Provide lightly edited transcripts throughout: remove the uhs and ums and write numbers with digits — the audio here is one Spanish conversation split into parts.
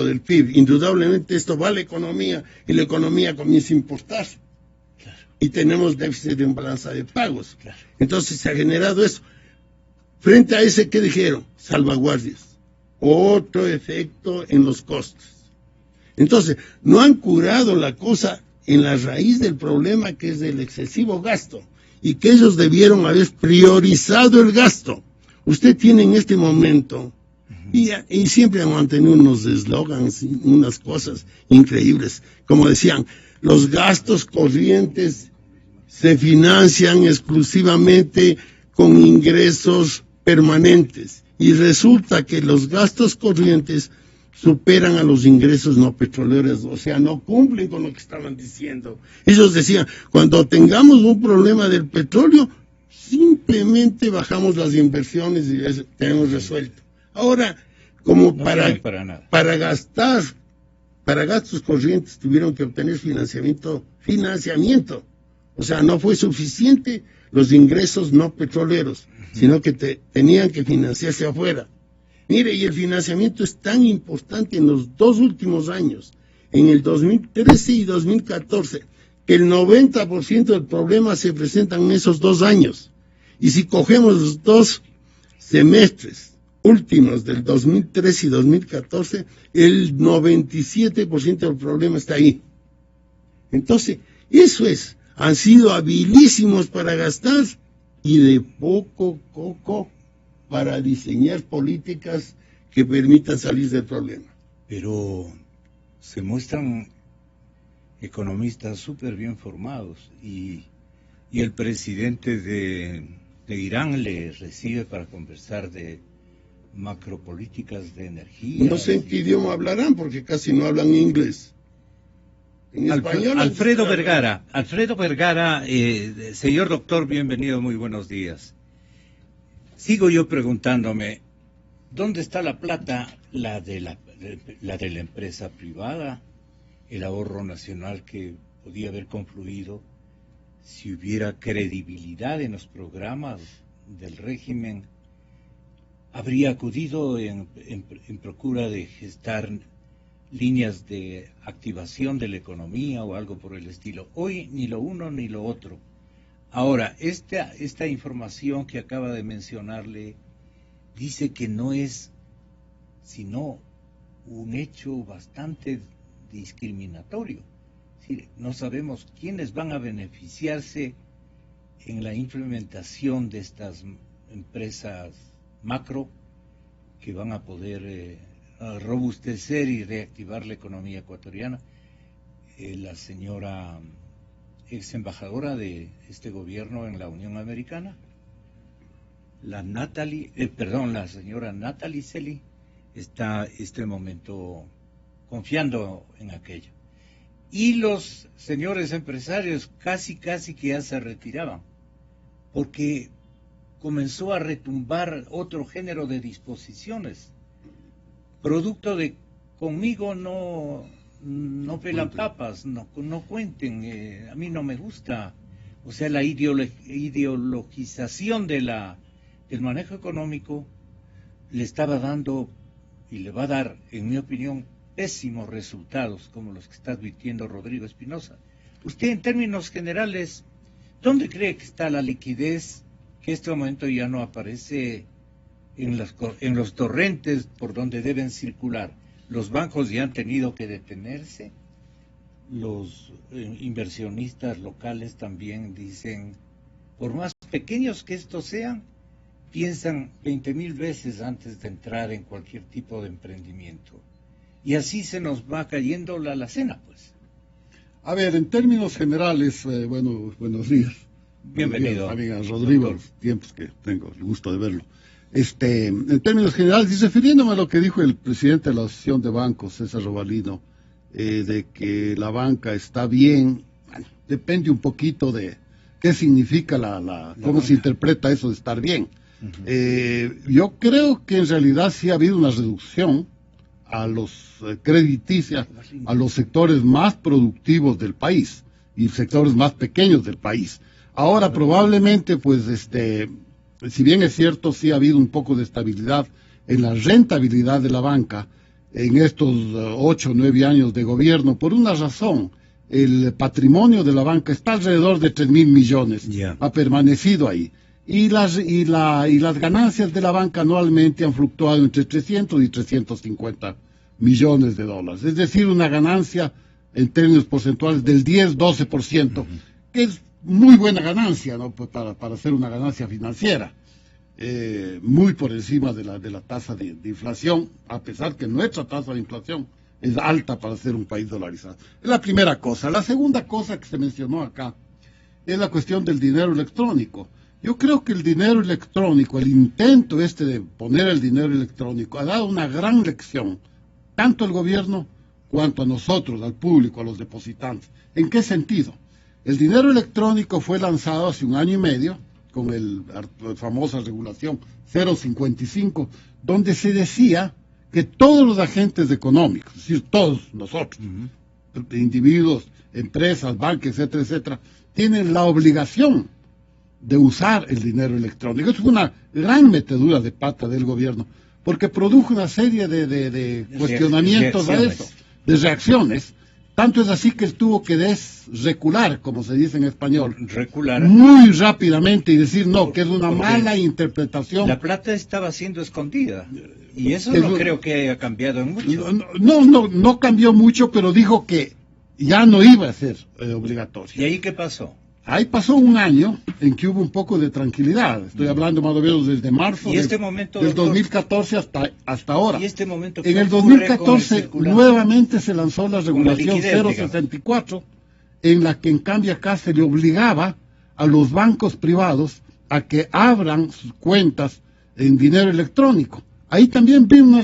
del PIB. Indudablemente esto va a la economía y la economía comienza a importar. Claro. Y tenemos déficit en balanza de pagos. Claro. Entonces se ha generado eso. Frente a ese, ¿qué dijeron? Salvaguardias. Otro efecto en los costos. Entonces, no han curado la cosa en la raíz del problema, que es el excesivo gasto, y que ellos debieron haber priorizado el gasto. Usted tiene en este momento, y siempre han mantenido unos eslogans, unas cosas increíbles, como decían, los gastos corrientes se financian exclusivamente con ingresos permanentes, y resulta que los gastos corrientes superan a los ingresos no petroleros, o sea, no cumplen con lo que estaban diciendo. Ellos decían, cuando tengamos un problema del petróleo, simplemente bajamos las inversiones y tenemos resuelto. Ahora, como no para gastos corrientes tuvieron que obtener financiamiento, o sea, no fue suficiente los ingresos no petroleros, sino que tenían que financiarse afuera. Mire, y el financiamiento es tan importante en los 2 últimos años, en el 2013 y 2014, que el 90% del problema se presenta en esos 2 años. Y si cogemos los 2 semestres últimos del 2013 y 2014, el 97% del problema está ahí. Entonces, eso es, han sido habilísimos para gastar y de poco para diseñar políticas que permitan salir del problema. Pero se muestran economistas súper bien formados y el presidente de Irán le recibe para conversar de macropolíticas de energía. No sé en qué idioma hablarán, porque casi no hablan inglés. En español. Alfredo Vergara, señor doctor, bienvenido, muy buenos días. Sigo yo preguntándome, ¿dónde está la plata, la de la empresa privada, el ahorro nacional que podía haber confluido si hubiera credibilidad en los programas del régimen? Habría acudido en procura de gestar líneas de activación de la economía o algo por el estilo. Hoy ni lo uno ni lo otro. Ahora, esta información que acaba de mencionarle dice que no es sino un hecho bastante discriminatorio. Es decir, no sabemos quiénes van a beneficiarse en la implementación de estas empresas macro que van a poder robustecer y reactivar la economía ecuatoriana. La señora ex embajadora de este gobierno en la Unión Americana, la señora Natalie Selly, está este momento confiando en aquello. Y los señores empresarios casi que ya se retiraban, porque comenzó a retumbar otro género de disposiciones, producto de conmigo no pelan papas, no cuenten, a mí no me gusta, o sea, la ideologización del manejo económico le estaba dando y le va a dar, en mi opinión, pésimos resultados, como los que está advirtiendo Rodrigo Espinosa. Usted, en términos generales, ¿dónde cree que está la liquidez que en este momento ya no aparece en los torrentes por donde deben circular? Los bancos ya han tenido que detenerse, los inversionistas locales también dicen, por más pequeños que estos sean, piensan 20,000 veces antes de entrar en cualquier tipo de emprendimiento. Y así se nos va cayendo la alacena, pues. A ver, en términos generales, buenos días. Bienvenido. Amiga Rodrigo, los tiempos que tengo el gusto de verlo. En términos generales, y refiriéndome a lo que dijo el presidente de la Asociación de Bancos, César Robalino, de que la banca está bien, bueno, depende un poquito de qué significa cómo se interpreta eso de estar bien. Yo creo que en realidad sí ha habido una reducción a los crediticios, a los sectores más productivos del país y sectores más pequeños del país. Ahora probablemente, pues, si bien es cierto, sí ha habido un poco de estabilidad en la rentabilidad de la banca, en estos 8 o 9 años de gobierno, por una razón. El patrimonio de la banca está alrededor de 3.000 millones, ha permanecido ahí. Y las ganancias de la banca anualmente han fluctuado entre 300 y 350 millones de dólares. Es decir, una ganancia en términos porcentuales del 10-12%, que es muy buena ganancia, ¿no? Pues para hacer una ganancia financiera. Muy por encima de la tasa de inflación, a pesar que nuestra tasa de inflación es alta para ser un país dolarizado. Es la primera cosa. La segunda cosa que se mencionó acá es la cuestión del dinero electrónico. Yo creo que el dinero electrónico, el intento de poner el dinero electrónico, ha dado una gran lección, tanto al gobierno cuanto a nosotros, al público, a los depositantes. ¿En qué sentido? El dinero electrónico fue lanzado hace 1 año y medio, con la famosa regulación 055, donde se decía que todos los agentes económicos, es decir, todos nosotros, individuos, empresas, bancos, etcétera, etcétera, tienen la obligación de usar el dinero electrónico. Eso fue una gran metedura de pata del gobierno, porque produjo una serie de cuestionamientos a eso, de reacciones. Tanto es así que él tuvo que recular, como se dice en español, muy rápidamente y decir no, que es una mala interpretación. La plata estaba siendo escondida y eso no creo que haya cambiado mucho. No cambió mucho, pero dijo que ya no iba a ser obligatorio. ¿Y ahí qué pasó? Ahí pasó 1 año en que hubo un poco de tranquilidad. Estoy hablando más o menos desde marzo del 2014 hasta ahora. ¿Y este momento en el 2014 nuevamente se lanzó la regulación 064, en la que en cambio acá se le obligaba a los bancos privados a que abran sus cuentas en dinero electrónico. Ahí también vi una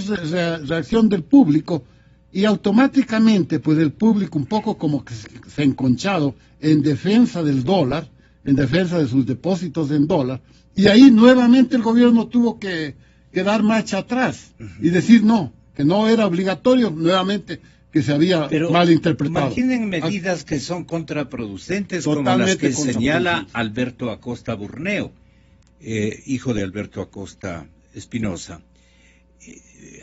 reacción del público y automáticamente pues el público un poco como que se ha enconchado en defensa del dólar, en defensa de sus depósitos en dólar, y ahí nuevamente el gobierno tuvo que dar marcha atrás y decir no, que no era obligatorio, nuevamente que se había malinterpretado. Imaginen medidas que son contraproducentes, como las que señala Alberto Acosta Burneo, hijo de Alberto Acosta Espinosa.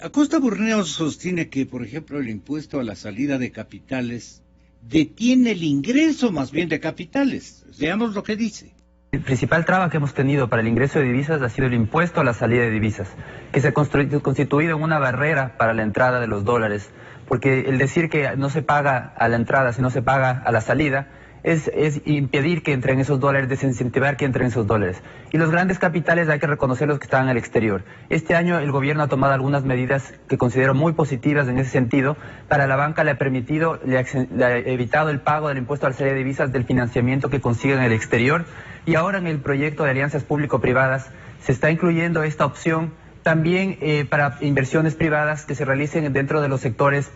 Acosta Burneo sostiene que, por ejemplo, el impuesto a la salida de capitales detiene el ingreso más bien de capitales. Veamos lo que dice. El principal traba que hemos tenido para el ingreso de divisas ha sido el impuesto a la salida de divisas, que se ha constituido en una barrera para la entrada de los dólares, porque el decir que no se paga a la entrada, sino se paga a la salida, es impedir que entren esos dólares, desincentivar que entren esos dólares. Y los grandes capitales hay que reconocerlos que están en el exterior. Este año el gobierno ha tomado algunas medidas que considero muy positivas en ese sentido. Para la banca le ha permitido, le ha evitado el pago del impuesto a la salida de divisas del financiamiento que consiguen en el exterior. Y ahora en el proyecto de alianzas público-privadas se está incluyendo esta opción también para inversiones privadas que se realicen dentro de los sectores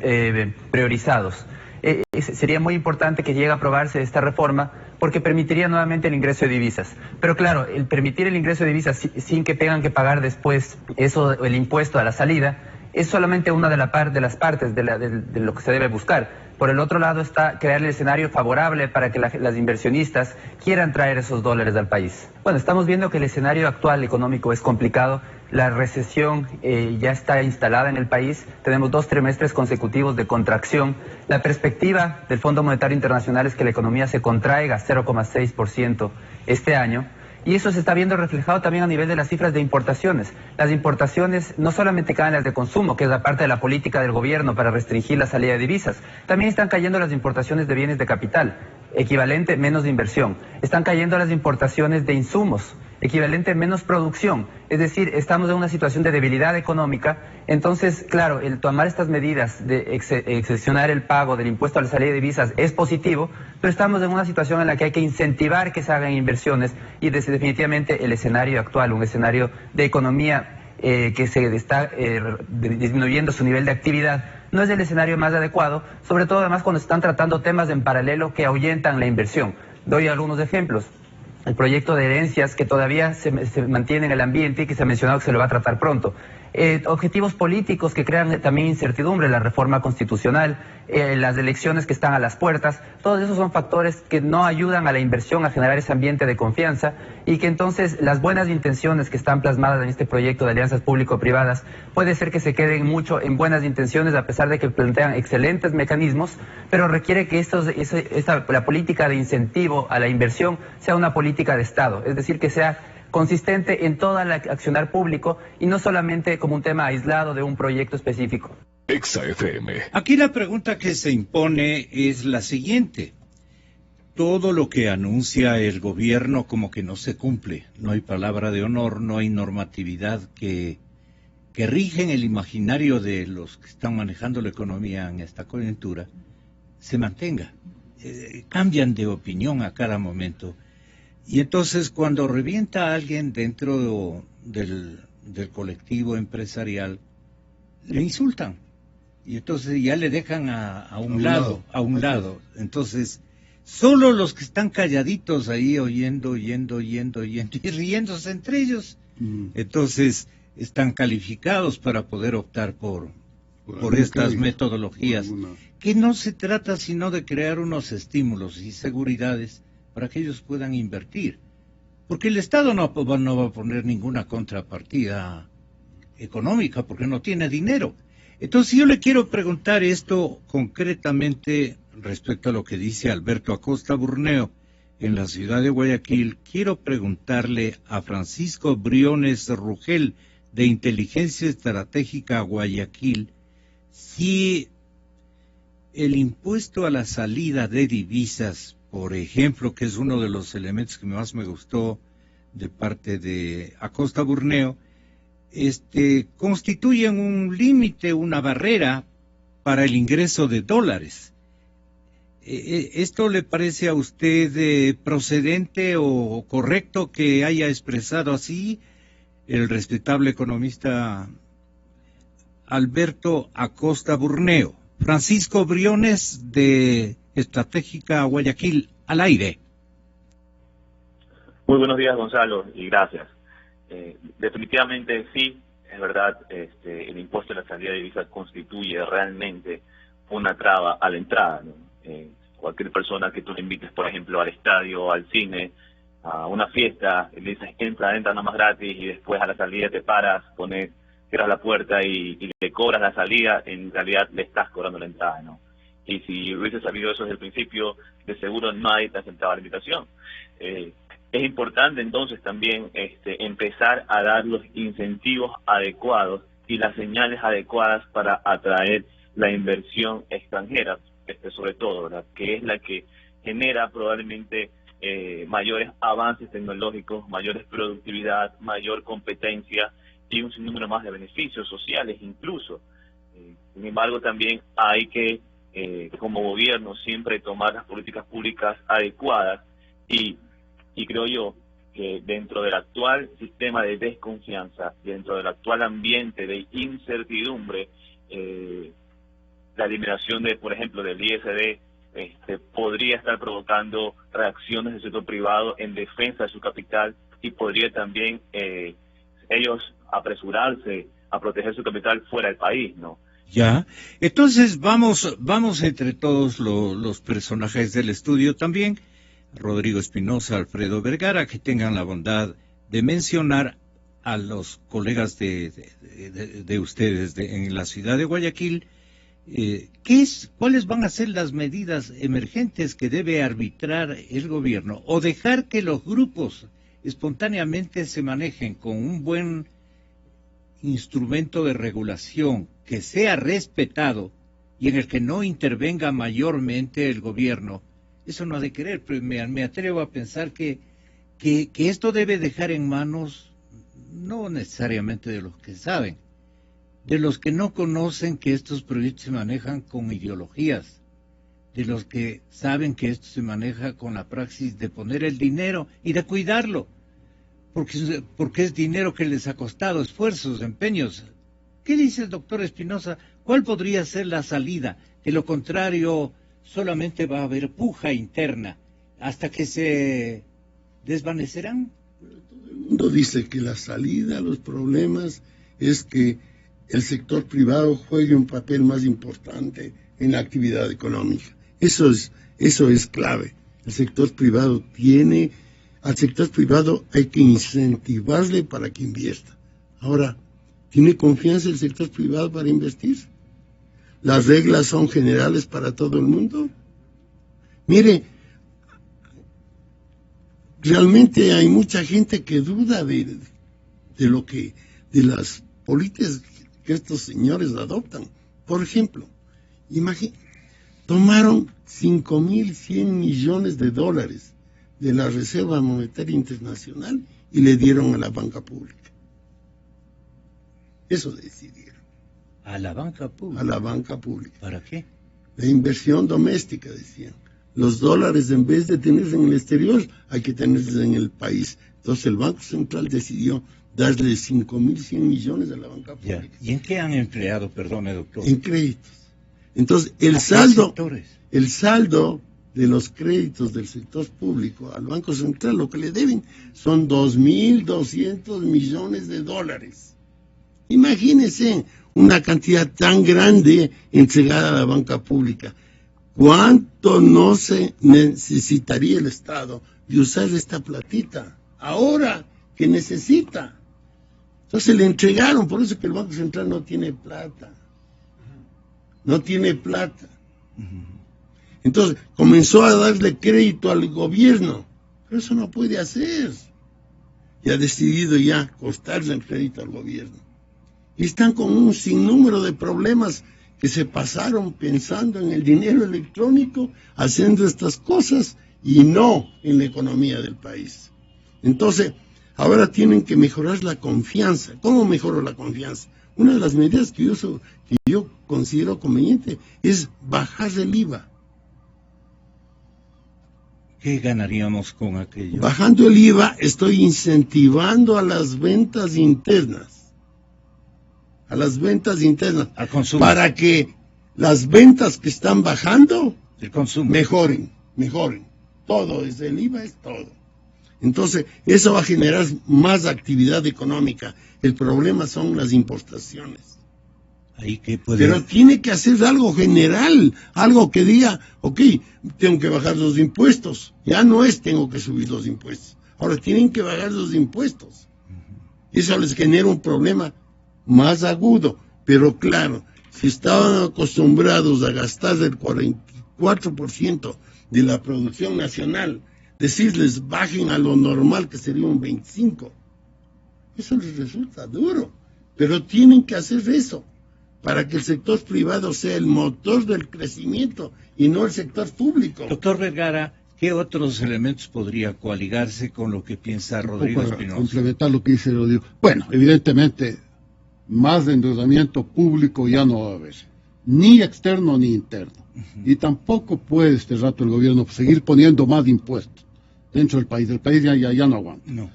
priorizados. Sería muy importante que llegue a aprobarse esta reforma porque permitiría nuevamente el ingreso de divisas. Pero claro, el permitir el ingreso de divisas sin que tengan que pagar después el impuesto a la salida es solamente una de las partes de lo que se debe buscar. Por el otro lado está crear el escenario favorable para que las inversionistas quieran traer esos dólares al país. Bueno, estamos viendo que el escenario actual económico es complicado. La recesión ya está instalada en el país. Tenemos 2 trimestres consecutivos de contracción. La perspectiva del Fondo Monetario Internacional es que la economía se contraiga 0,6% este año. Y eso se está viendo reflejado también a nivel de las cifras de importaciones. Las importaciones no solamente caen las de consumo, que es la parte de la política del gobierno para restringir la salida de divisas. También están cayendo las importaciones de bienes de capital, equivalente menos de inversión. Están cayendo las importaciones de insumos, equivalente menos producción. Es decir, estamos en una situación de debilidad económica. Entonces, claro, el tomar estas medidas de excepcionar el pago del impuesto a la salida de divisas es positivo, pero estamos en una situación en la que hay que incentivar que se hagan inversiones y definitivamente el escenario actual, un escenario de economía que se está disminuyendo su nivel de actividad, no es el escenario más adecuado, sobre todo además cuando se están tratando temas en paralelo que ahuyentan la inversión. Doy algunos ejemplos. El proyecto de herencias que todavía se mantiene en el ambiente y que se ha mencionado que se lo va a tratar pronto. objetivos políticos que crean también incertidumbre, la reforma constitucional, las elecciones que están a las puertas, todos esos son factores que no ayudan a la inversión, a generar ese ambiente de confianza, y que entonces las buenas intenciones que están plasmadas en este proyecto de alianzas público-privadas puede ser que se queden mucho en buenas intenciones, a pesar de que plantean excelentes mecanismos, pero requiere que la política de incentivo a la inversión sea una política de Estado, es decir, que sea consistente en todo el accionar público y no solamente como un tema aislado de un proyecto específico. Exa FM. Aquí la pregunta que se impone es la siguiente. Todo lo que anuncia el gobierno como que no se cumple. No hay palabra de honor, no hay normatividad que rigen el imaginario de los que están manejando la economía en esta coyuntura, se mantenga. Cambian de opinión a cada momento. Y entonces cuando revienta a alguien dentro del colectivo empresarial, le insultan. Y entonces ya le dejan a un lado. Entonces, solo los que están calladitos ahí oyendo y riéndose entre ellos, entonces están calificados para poder optar por estas metodologías, que no se trata sino de crear unos estímulos y seguridades para que ellos puedan invertir. Porque el Estado no va a poner ninguna contrapartida económica, porque no tiene dinero. Entonces yo le quiero preguntar esto concretamente respecto a lo que dice Alberto Acosta Burneo en la ciudad de Guayaquil. Quiero preguntarle a Francisco Briones Rugel, de Inteligencia Estratégica Guayaquil, si el impuesto a la salida de divisas, por ejemplo, que es uno de los elementos que más me gustó de parte de Acosta Burneo, constituyen un límite, una barrera para el ingreso de dólares. ¿Esto le parece a usted procedente o correcto que haya expresado así el respetable economista Alberto Acosta Burneo? Francisco Briones, de Estratégica Guayaquil, al aire. Muy buenos días, Gonzalo, y gracias. Definitivamente sí, es verdad, el impuesto a la salida de divisas constituye realmente una traba a la entrada, ¿no? Cualquier persona que tú le invites, por ejemplo, al estadio, al cine, a una fiesta, le dices entra nada más gratis, y después a la salida te paras, cierras la puerta y le cobras la salida, en realidad le estás cobrando la entrada, ¿no? Y si hubiese sabido eso desde el principio, de seguro nadie te aceptaba la invitación. Es importante entonces también empezar a dar los incentivos adecuados y las señales adecuadas para atraer la inversión extranjera, sobre todo, ¿verdad?, que es la que genera probablemente mayores avances tecnológicos, mayores productividad, mayor competencia y un sinnúmero más de beneficios sociales incluso. Sin embargo, también hay que, como gobierno, siempre tomar las políticas públicas adecuadas y creo yo que dentro del actual sistema de desconfianza, dentro del actual ambiente de incertidumbre, la eliminación por ejemplo, del ISD podría estar provocando reacciones del sector privado en defensa de su capital y podría también ellos apresurarse a proteger su capital fuera del país, ¿no? Ya, entonces vamos entre todos los personajes del estudio también, Rodrigo Espinosa, Alfredo Vergara, que tengan la bondad de mencionar a los colegas de ustedes en la ciudad de Guayaquil, ¿cuáles van a ser las medidas emergentes que debe arbitrar el gobierno o dejar que los grupos espontáneamente se manejen con un buen instrumento de regulación que sea respetado y en el que no intervenga mayormente el gobierno? Eso no ha de querer, pero me atrevo a pensar que esto debe dejar en manos no necesariamente de los que saben, de los que no conocen que estos proyectos se manejan con ideologías, de los que saben que esto se maneja con la praxis de poner el dinero y de cuidarlo, porque es dinero que les ha costado esfuerzos, empeños. ¿Qué dice el doctor Espinosa? ¿Cuál podría ser la salida? De lo contrario, solamente va a haber puja interna hasta que se desvanecerán. Todo el mundo dice que la salida a los problemas es que el sector privado juegue un papel más importante en la actividad económica. Eso es clave. El sector privado al sector privado hay que incentivarle para que invierta. Ahora, ¿tiene confianza el sector privado para invertir? ¿Las reglas son generales para todo el mundo? Mire, realmente hay mucha gente que duda de las políticas que estos señores adoptan. Por ejemplo, tomaron 5.100 millones de dólares de la Reserva Monetaria Internacional y le dieron a la banca pública. Eso decidieron. ¿A la banca pública? A la banca pública. ¿Para qué? La inversión doméstica, decían. Los dólares, en vez de tenerse en el exterior, hay que tenerse en el país. Entonces el Banco Central decidió darle 5.100 millones a la banca pública. Ya. ¿Y en qué han empleado, perdone, doctor? En créditos. Entonces, el saldo de los créditos del sector público al Banco Central, lo que le deben son 2.200 millones de dólares. Imagínense una cantidad tan grande entregada a la banca pública. ¿Cuánto no se necesitaría el Estado de usar esta platita ahora que necesita? Entonces le entregaron, por eso que el Banco Central no tiene plata. No tiene plata. Entonces comenzó a darle crédito al gobierno, pero eso no puede hacer. Y ha decidido ya cortarle el crédito al gobierno. Y están con un sinnúmero de problemas que se pasaron pensando en el dinero electrónico, haciendo estas cosas y no en la economía del país. Entonces, ahora tienen que mejorar la confianza. ¿Cómo mejoro la confianza? Una de las medidas que yo considero conveniente es bajar el IVA. ¿Qué ganaríamos con aquello? Bajando el IVA estoy incentivando a las ventas internas. A las ventas internas. Al consumo. Para que las ventas que están bajando el consumo mejoren. Todo, desde el IVA es todo. Entonces, eso va a generar más actividad económica. El problema son las importaciones. Ahí que puede... Pero tiene que hacer algo general, algo que diga, ok, tengo que bajar los impuestos. Ya no es tengo que subir los impuestos. Ahora tienen que bajar los impuestos. Eso les genera un problema más agudo. Pero claro, si estaban acostumbrados a gastar el 44% de la producción nacional, decirles bajen a lo normal, que sería un 25%, eso les resulta duro. Pero tienen que hacer eso, para que el sector privado sea el motor del crecimiento y no el sector público. Doctor Vergara, ¿qué otros elementos podría coaligarse con lo que piensa Rodrigo Espinosa? Para complementar lo que dice Rodrigo. Bueno, evidentemente, más endeudamiento público ya no va a haber, ni externo ni interno. Y tampoco puede este rato el gobierno seguir poniendo más impuestos dentro del país. El país ya no aguanta. No.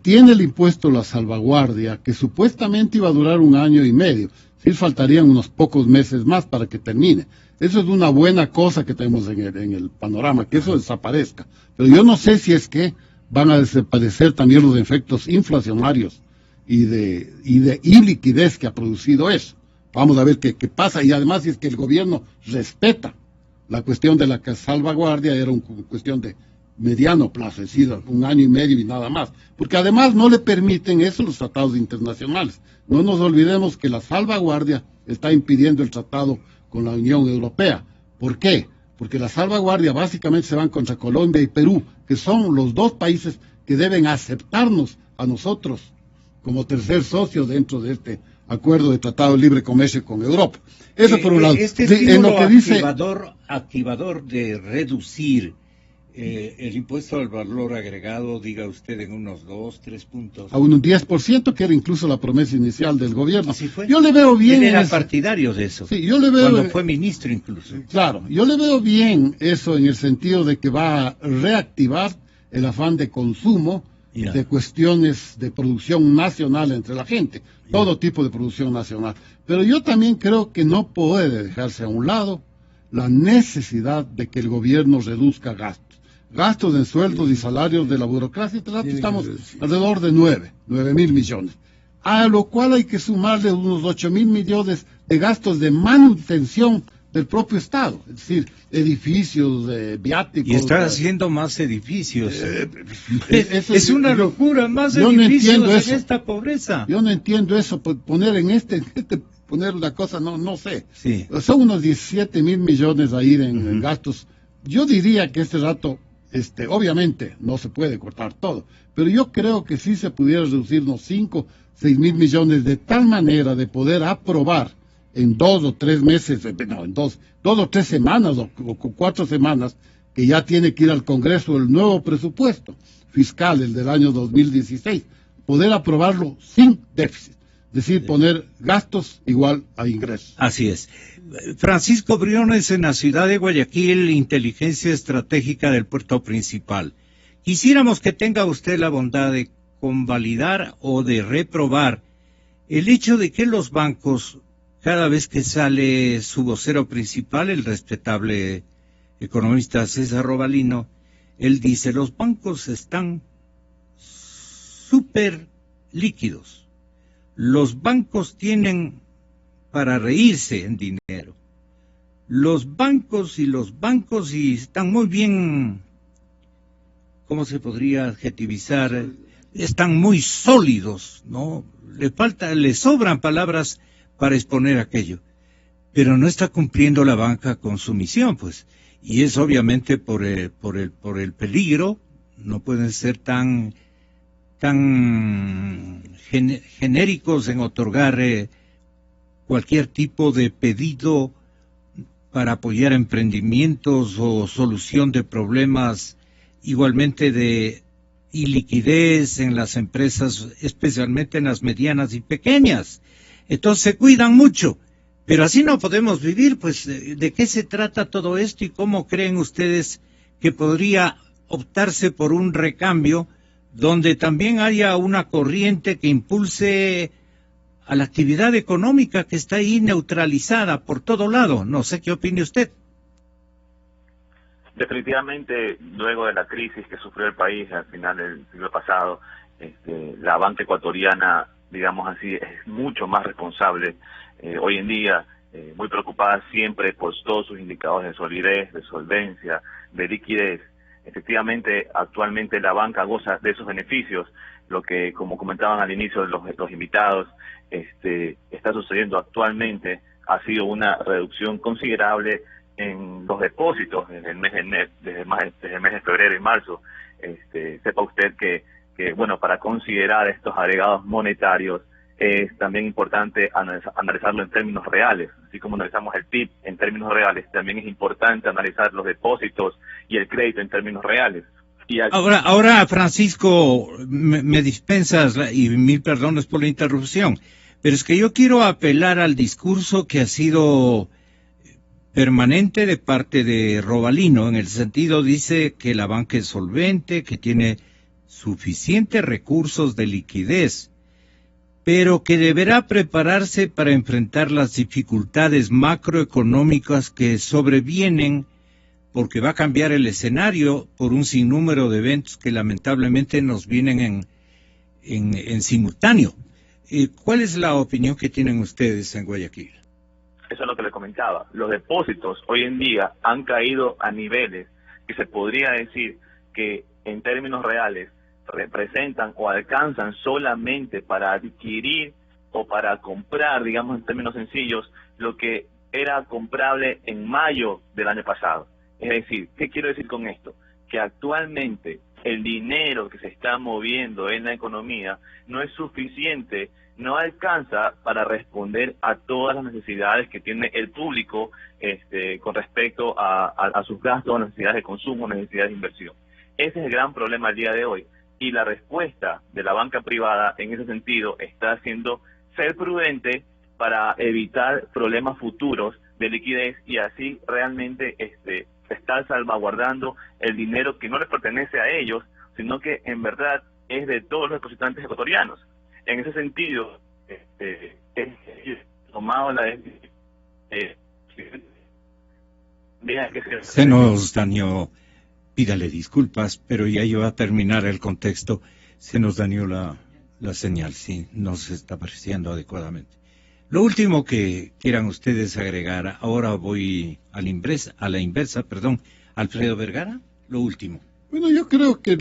Tiene el impuesto la salvaguardia, que supuestamente iba a durar 1 año y medio. Sí, faltarían unos pocos meses más para que termine. Eso es una buena cosa que tenemos en el panorama, que eso desaparezca. Pero yo no sé si es que van a desaparecer también los efectos inflacionarios y de iliquidez que ha producido eso. Vamos a ver qué pasa, y además si es que el gobierno respeta la cuestión de la salvaguardia, era una cuestión de mediano plazo, es decir, 1 año y medio y nada más, porque además no le permiten eso los tratados internacionales. No nos olvidemos que la salvaguardia está impidiendo el tratado con la Unión Europea. ¿Por qué? Porque la salvaguardia básicamente se van contra Colombia y Perú, que son los 2 países que deben aceptarnos a nosotros como tercer socio dentro de este acuerdo de tratado de libre comercio con Europa. Eso por un lado. Este estímulo en lo que dice activador de reducir el impuesto al valor agregado, diga usted, en unos 2-3 puntos. A un 10%, que era incluso la promesa inicial del gobierno. Así fue. Yo le veo bien. Él era partidario de eso. Sí, yo le veo. Cuando fue ministro incluso. Claro, yo le veo bien eso en el sentido de que va a reactivar el afán de consumo de cuestiones de producción nacional entre la gente. Todo tipo de producción nacional. Pero yo también creo que no puede dejarse a un lado la necesidad de que el gobierno reduzca gastos. Gastos en sueldos y salarios de la burocracia, estamos alrededor de 9.000 millones. a lo cual hay que sumarle unos 8.000 millones de gastos de manutención del propio Estado, es decir, edificios, viáticos. Y está haciendo más edificios. Es una locura, más edificios no en esta pobreza. Yo no entiendo eso, poner poner una cosa, no sé. Sí. Son unos 17.000 millones ahí en gastos. Yo diría que este rato, obviamente, no se puede cortar todo, pero yo creo que sí se pudiera reducir unos 5, 6.000 millones de tal manera de poder aprobar en 2 o 3 meses, en dos o 3 semanas o 4 semanas, que ya tiene que ir al Congreso el nuevo presupuesto fiscal, el del año 2016, poder aprobarlo sin déficit, es decir, poner gastos igual a ingresos. Así es. Francisco Briones, en la ciudad de Guayaquil, Inteligencia Estratégica del Puerto Principal. Quisiéramos que tenga usted la bondad de convalidar o de reprobar el hecho de que los bancos, cada vez que sale su vocero principal, el respetable economista César Robalino, él dice, los bancos están súper líquidos. Los bancos tienen para reírse en dinero. Los bancos y están muy bien, ¿cómo se podría adjetivizar? Están muy sólidos, ¿no? Le sobran palabras para exponer aquello, pero no está cumpliendo la banca con su misión, pues, y es obviamente por el peligro. No pueden ser tan genéricos en otorgar cualquier tipo de pedido para apoyar emprendimientos o solución de problemas, igualmente de iliquidez en las empresas, especialmente en las medianas y pequeñas. Entonces se cuidan mucho, pero así no podemos vivir. Pues, ¿de qué se trata todo esto y cómo creen ustedes que podría optarse por un recambio donde también haya una corriente que impulse a la actividad económica que está ahí neutralizada por todo lado? No sé qué opine usted. Definitivamente, luego de la crisis que sufrió el país al final del siglo pasado, la banca ecuatoriana, digamos así, es mucho más responsable hoy en día, muy preocupada siempre por todos sus indicadores de solidez, de solvencia, de liquidez. Efectivamente, actualmente la banca goza de esos beneficios, lo que, como comentaban al inicio los invitados, está sucediendo actualmente ha sido una reducción considerable en los depósitos desde el mes de febrero y marzo. Sepa usted que bueno, para considerar estos agregados monetarios es también importante analizarlo en términos reales. Así como analizamos el PIB en términos reales, también es importante analizar los depósitos y el crédito en términos reales. Y ahora, Francisco, me dispensas y 1000 perdones por la interrupción, pero es que yo quiero apelar al discurso que ha sido permanente de parte de Robalino, en el sentido, dice que la banca es solvente, que tiene suficientes recursos de liquidez, pero que deberá prepararse para enfrentar las dificultades macroeconómicas que sobrevienen, porque va a cambiar el escenario por un sinnúmero de eventos que lamentablemente nos vienen en simultáneo. ¿Cuál es la opinión que tienen ustedes en Guayaquil? Eso es lo que les comentaba. Los depósitos hoy en día han caído a niveles que se podría decir que en términos reales representan o alcanzan solamente para adquirir o para comprar, digamos en términos sencillos, lo que era comprable en mayo del año pasado. Es decir, ¿qué quiero decir con esto? Que actualmente el dinero que se está moviendo en la economía no es suficiente, no alcanza para responder a todas las necesidades que tiene el público con respecto a sus gastos, necesidades de consumo, necesidades de inversión. Ese es el gran problema al día de hoy. Y la respuesta de la banca privada en ese sentido está haciendo ser prudente para evitar problemas futuros de liquidez y así realmente estar salvaguardando el dinero que no les pertenece a ellos, sino que en verdad es de todos los depositantes ecuatorianos. En ese sentido, tomado la decisión. Se nos dañó, pídale disculpas, pero ya iba a terminar el contexto. Se nos dañó La señal, sí, no se está apreciando adecuadamente. Lo último que quieran ustedes agregar, ahora voy a la inversa, Alfredo Vergara, lo último. Bueno, yo creo que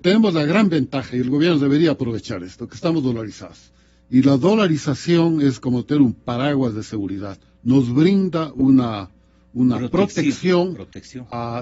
tenemos la gran ventaja, y el gobierno debería aprovechar esto, que estamos dolarizados. Y la dolarización es como tener un paraguas de seguridad. Nos brinda una protección.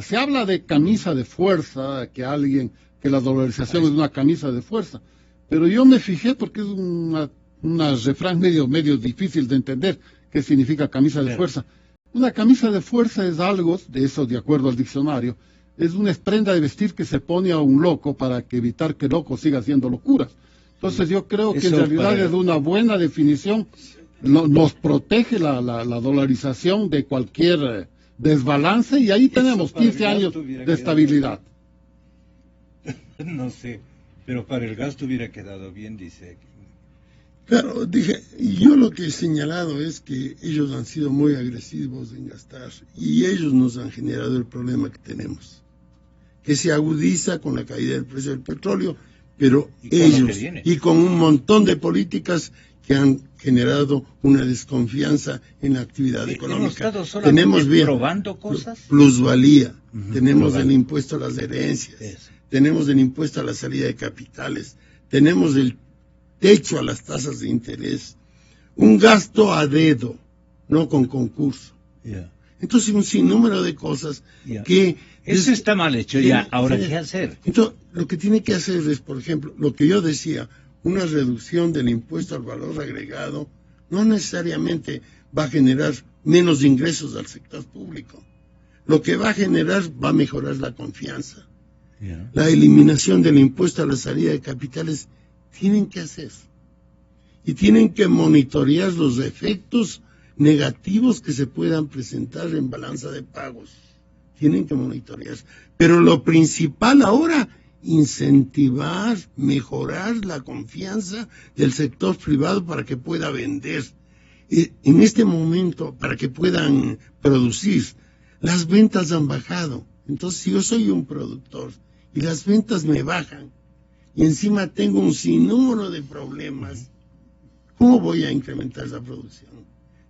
Se habla de camisa de fuerza, que la dolarización es una camisa de fuerza. Pero yo me fijé porque es una refrán medio difícil de entender qué significa camisa de fuerza. Una camisa de fuerza es algo, de eso de acuerdo al diccionario, es una prenda de vestir que se pone a un loco para evitar que el loco siga haciendo locuras. Entonces yo creo que en realidad es una buena definición, nos protege la dolarización de cualquier desbalance y ahí tenemos 15 años de estabilidad. No sé, pero para el gasto hubiera quedado bien, dice. Claro, yo lo que he señalado es que ellos han sido muy agresivos en gastar y ellos nos han generado el problema que tenemos, que se agudiza con la caída del precio del petróleo, pero ellos, y con un montón de políticas que han generado una desconfianza en la actividad económica. Tenemos bien probando cosas, plusvalía, tenemos el impuesto a las herencias, tenemos el impuesto a la salida de capitales, tenemos el techo a las tasas de interés, un gasto a dedo, no con concurso. Entonces, un sinnúmero de cosas que... Eso está mal hecho ya. Ahora, ¿qué hacer? Entonces, lo que tiene que hacer es, por ejemplo, lo que yo decía, una reducción del impuesto al valor agregado no necesariamente va a generar menos ingresos al sector público. Lo que va a generar va a mejorar la confianza. La eliminación del impuesto a la salida de capitales tienen que hacer. Y tienen que monitorear los efectos negativos que se puedan presentar en balanza de pagos. Tienen que monitorear. Pero lo principal ahora, incentivar, mejorar la confianza del sector privado para que pueda vender. En este momento, para que puedan producir, las ventas han bajado. Entonces, si yo soy un productor y las ventas me bajan, y encima tengo un sinnúmero de problemas, ¿cómo voy a incrementar la producción?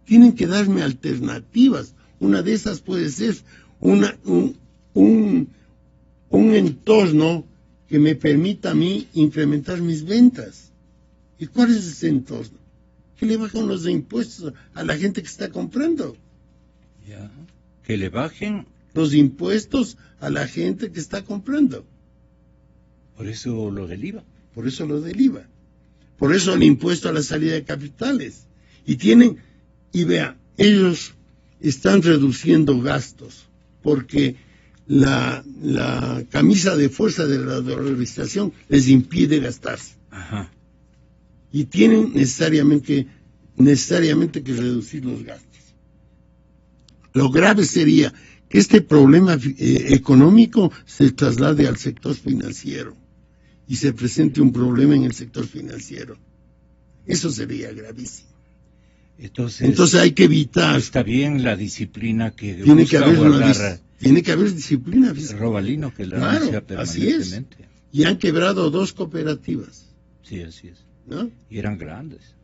Tienen que darme alternativas. Una de esas puede ser un entorno que me permita a mí incrementar mis ventas. ¿Y cuál es ese entorno? Que le bajen los impuestos a la gente que está comprando. Que le bajen los impuestos a la gente que está comprando. Por eso lo del IVA. Por eso lo del IVA. Por eso el impuesto a la salida de capitales. Y vea, ellos están reduciendo gastos porque la camisa de fuerza de la dolarización les impide gastarse. Y tienen necesariamente que reducir los gastos. Lo grave sería que este problema económico se traslade al sector financiero y se presente un problema en el sector financiero. Eso sería gravísimo. Entonces hay que evitar. Está bien la disciplina que tiene que haber disciplina fiscal. Robalino que la anuncia permanentemente. Así es. Y han quebrado 2 cooperativas. Sí, así es. ¿No? Y eran grandes.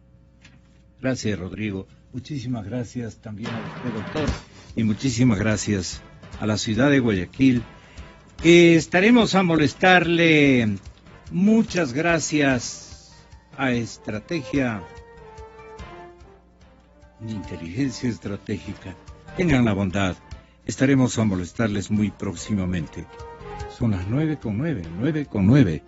Gracias, Rodrigo. Muchísimas gracias también a usted, doctor. Y muchísimas gracias a la ciudad de Guayaquil, que estaremos a molestarle. Muchas gracias a Estrategia, Inteligencia Estratégica. Tengan la bondad. Estaremos a molestarles muy próximamente. Son las 9:09.